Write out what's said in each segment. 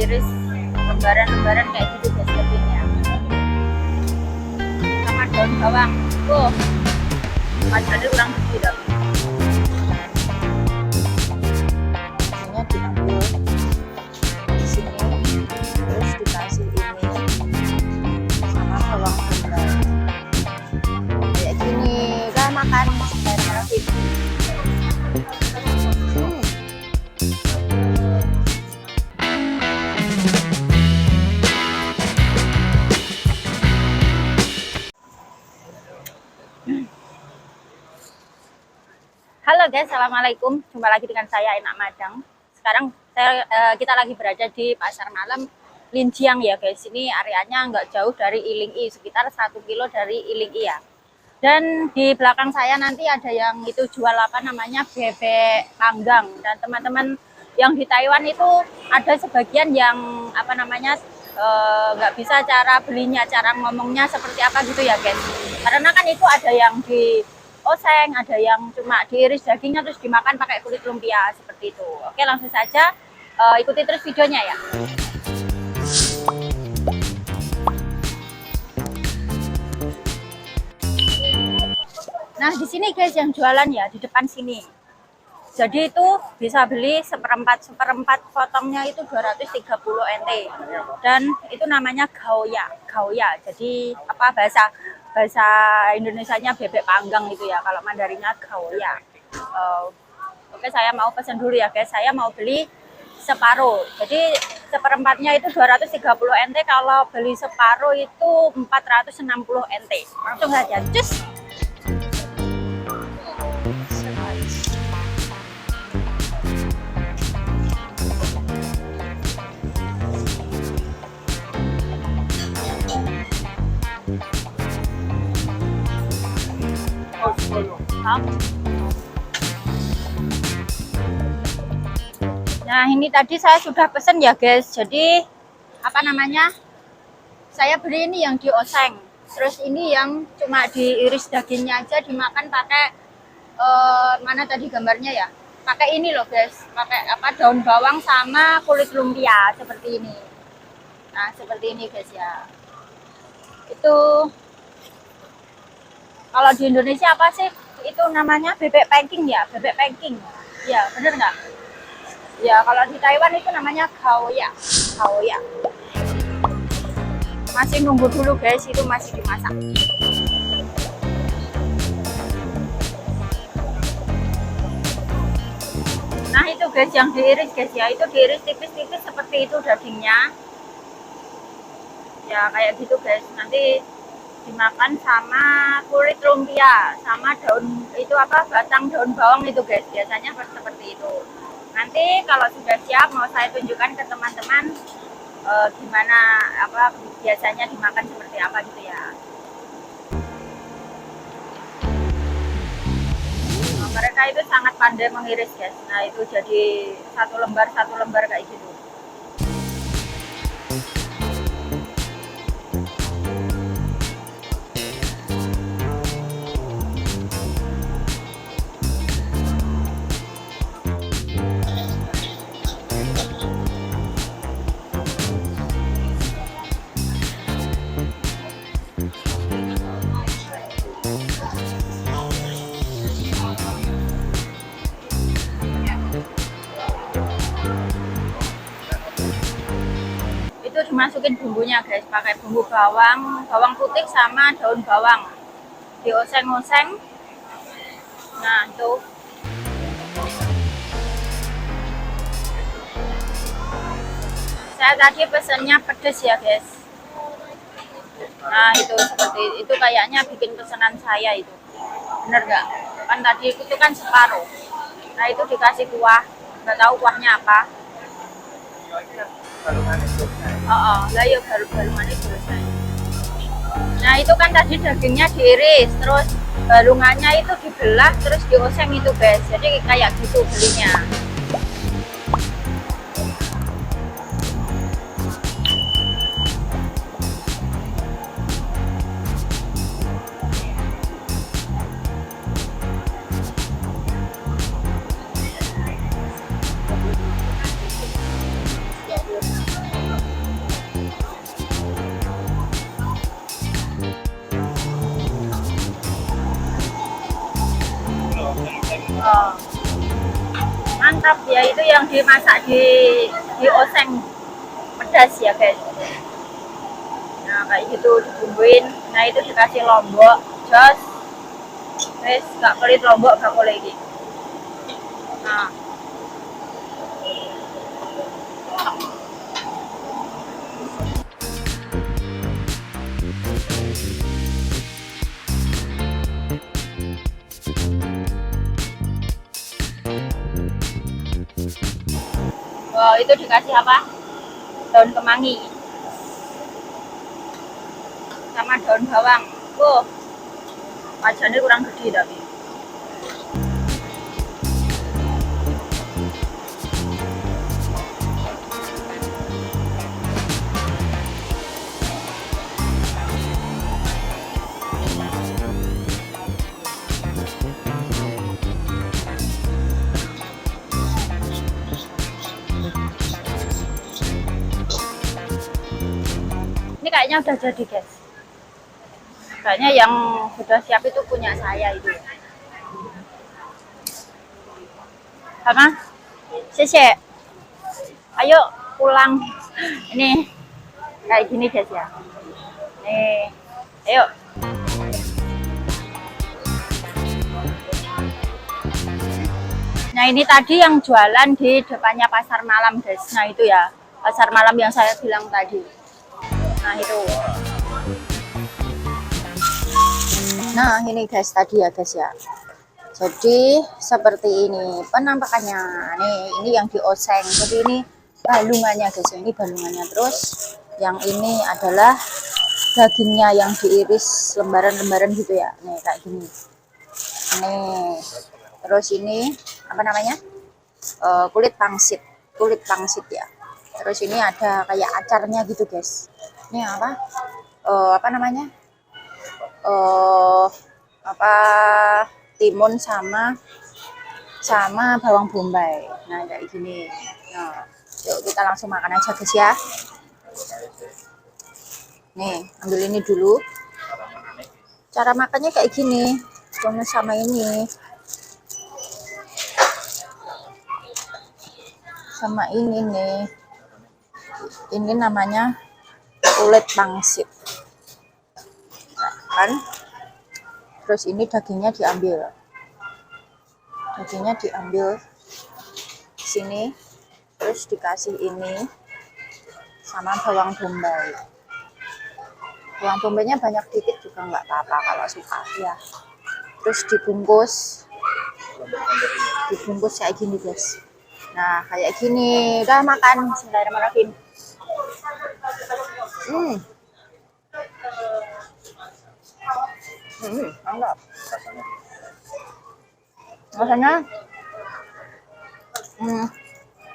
diiris lembaran-lembaran kayak gitu guys lebihnya. Sama daun bawang. Macamnya kurang gede dong. Biasanya diambil di sini, terus dikasih ini sama bawang bombay. Kayak gini, udah makan sebenarnya gitu. Halo guys, assalamualaikum. Jumpa lagi dengan saya Enak Madang. Sekarang kita lagi berada di pasar malam Linjiang ya guys. Ini areanya nggak jauh dari Iling-i, sekitar 1 kilo dari Iling-i ya. Dan di belakang saya nanti ada yang itu jual apa namanya bebek panggang. Dan teman-teman yang di Taiwan itu ada sebagian yang apa namanya nggak bisa cara belinya, cara ngomongnya seperti apa gitu ya guys. Karena kan itu ada yang di oseng, ada yang cuma diiris dagingnya terus dimakan pakai kulit lumpia seperti itu. Oke, langsung saja ikuti terus videonya ya. Nah, di sini guys yang jualan ya di depan sini. Jadi itu bisa beli seperempat potongnya itu 230 NT. Dan itu namanya gaoya. Jadi apa bahasa Indonesianya bebek panggang itu ya, kalau Mandarinnya gaoya. Oke, saya mau pesan dulu ya guys, saya mau beli separuh. Jadi seperempatnya itu 230 NT, kalau beli separuh itu 460 NT. Langsung saja, cus. Nah, ini tadi saya sudah pesen ya guys. Jadi apa namanya? Saya beli ini yang dioseng. Terus ini yang cuma diiris dagingnya aja, dimakan pakai mana tadi gambarnya ya? Pakai ini loh guys, pakai apa daun bawang sama kulit lumpia seperti ini. Nah, seperti ini guys ya. Itu kalau di Indonesia apa sih? Itu namanya bebek pangking ya, bebek pangking. Ya, bener nggak? Ya, kalau di Taiwan itu namanya gaoya. Masih nunggu dulu guys, itu masih dimasak. Nah, itu guys yang diiris guys ya, itu diiris tipis-tipis seperti itu dagingnya. Ya, kayak gitu guys. Nanti dimakan sama kulit lumpia, sama daun itu apa batang daun bawang itu guys, biasanya seperti itu. Nanti kalau sudah siap mau saya tunjukkan ke teman-teman gimana apa biasanya dimakan seperti apa gitu ya. Nah, mereka itu sangat pandai mengiris guys. Nah, itu jadi satu lembar kayak gitu. Itu dimasukin bumbunya guys, pakai bumbu bawang putih sama daun bawang, dioseng-oseng. Nah, itu saya tadi pesennya pedes ya guys. Nah, itu seperti itu, kayaknya bikin pesanan saya itu bener nggak? Kan tadi itu kan separuh. Nah, itu dikasih kuah, nggak tahu kuahnya apa. Lah ya balungan itu selesai. Nah, itu kan tadi dagingnya diiris, terus balungannya itu dibelah, terus dioseng itu guys. Jadi kayak gitu belinya. Oh, mantap ya, itu yang dimasak di oseng pedas ya guys. Nah kayak gitu dibumbuin, nah itu dikasih lombok jos, terus gak pelit lombok gak boleh lagi. Nah wow, itu dikasih apa, daun kemangi sama daun bawang. Wajannya kurang gede tapi ini kayaknya udah jadi guys. Kayaknya yang sudah siap itu punya saya itu. Sama? Sese. Ayo pulang. Ini kayak gini guys ya. Nih, ayo. Nah ini tadi yang jualan di depannya pasar malam guys. Nah itu ya, pasar malam yang saya bilang tadi. Nah itu. Nah ini guys tadi ya guys ya. Jadi seperti ini penampakannya. Nih ini yang dioseng. Jadi ini balungannya guys. Ini balungannya. Terus yang ini adalah dagingnya yang diiris lembaran-lembaran gitu ya. Nih kayak gini. Nih. Terus ini apa namanya? Kulit pangsit. Kulit pangsit ya. Terus ini ada kayak acarnya gitu guys. Ini apa? Apa namanya? Apa timun sama bawang bombay. Nah kayak gini. Nah, yuk kita langsung makan aja guys ya. Nih ambil ini dulu. Cara makannya kayak gini, cuma sama ini, sama ini nih. Ini namanya kulit pangsit. Nah, kan? Terus ini dagingnya diambil. Dagingnya diambil sini, terus dikasih ini sama bawang bombay. Bawang bombaynya banyak dikit juga nggak apa-apa kalau suka ya. Terus dibungkus kayak gini guys. Nah kayak gini, udah makan. Bismillahirrahmanirrahim. Mantap. Rasanya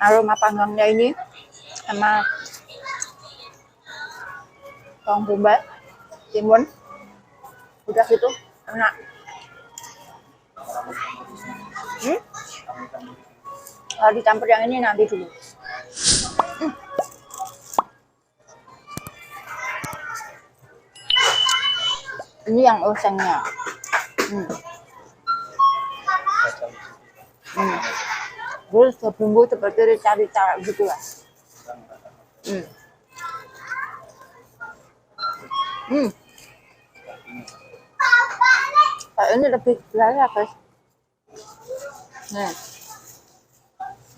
aroma panggangnya ini sama bawang bombay, timun, udah gitu enak. Kalau dicampur yang ini nanti dulu. Ini yang osengnya. Terus bumbu seperti rica-rica gitu lah. Kayak ini lebih selera guys. Nih.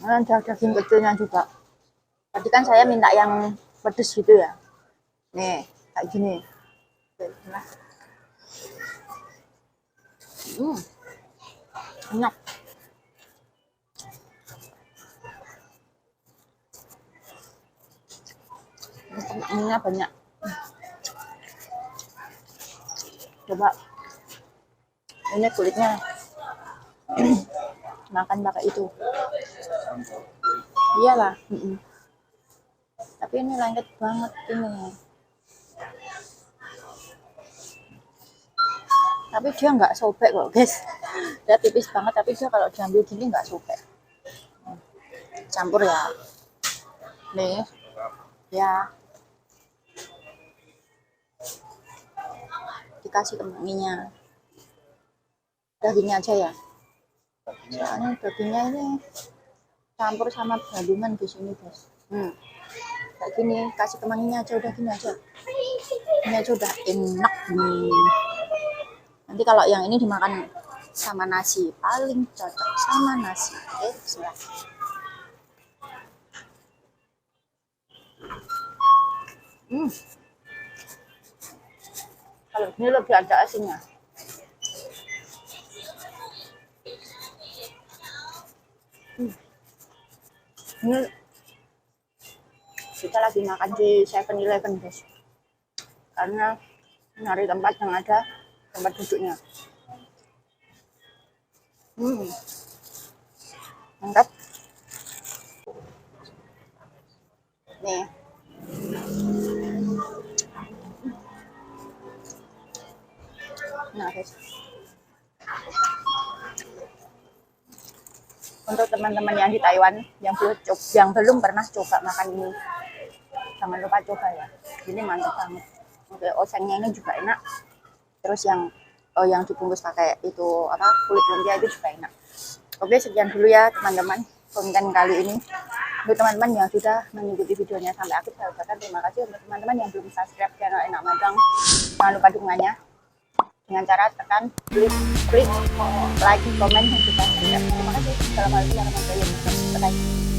Ada daging kecilnya juga. Tadi kan saya minta yang pedes gitu ya. Nih, kayak gini. Nah. Enak. Minyak banyak. Coba. Ini kulitnya. Makan pakai itu. Iyalah. Tapi ini lengket banget ini. Tapi dia nggak sobek kok guys. Dia tipis banget tapi dia kalau diambil gini nggak sobek. Campur ya. Nih. Ya. Dikasih kemanginya. Udah gini aja ya. Soalnya dagingnya ini campur sama balungan di sini guys. Kayak gini, kasih kemanginya aja, udah gini aja. Ini aja udah enak nih. Nanti kalau yang ini dimakan sama nasi, paling cocok sama nasi. Oke, bismillah. Kalau ini lebih ada asinnya. Ini kita lagi makan di 7-Eleven guys, karena nyari tempat yang ada tempat duduknya. Mantap nih. Nah guys, untuk teman-teman yang di Taiwan yang belum pernah coba makan ini, jangan lupa coba ya, ini mantap banget. Oke, osengnya ini juga enak, terus yang dibungkus pakai itu apa, kulit lumpia itu juga enak. Oke, sekian dulu ya teman-teman konten kali ini. Untuk teman-teman yang sudah mengikuti videonya sampai akhir, saya ucapkan terima kasih. Untuk teman-teman yang belum subscribe channel Enak Madang, jangan lupa dukungannya dengan cara tekan klik like, komen, dan juga subscribe. Terima kasih. Assalamualaikum warahmatullahi wabarakatuh.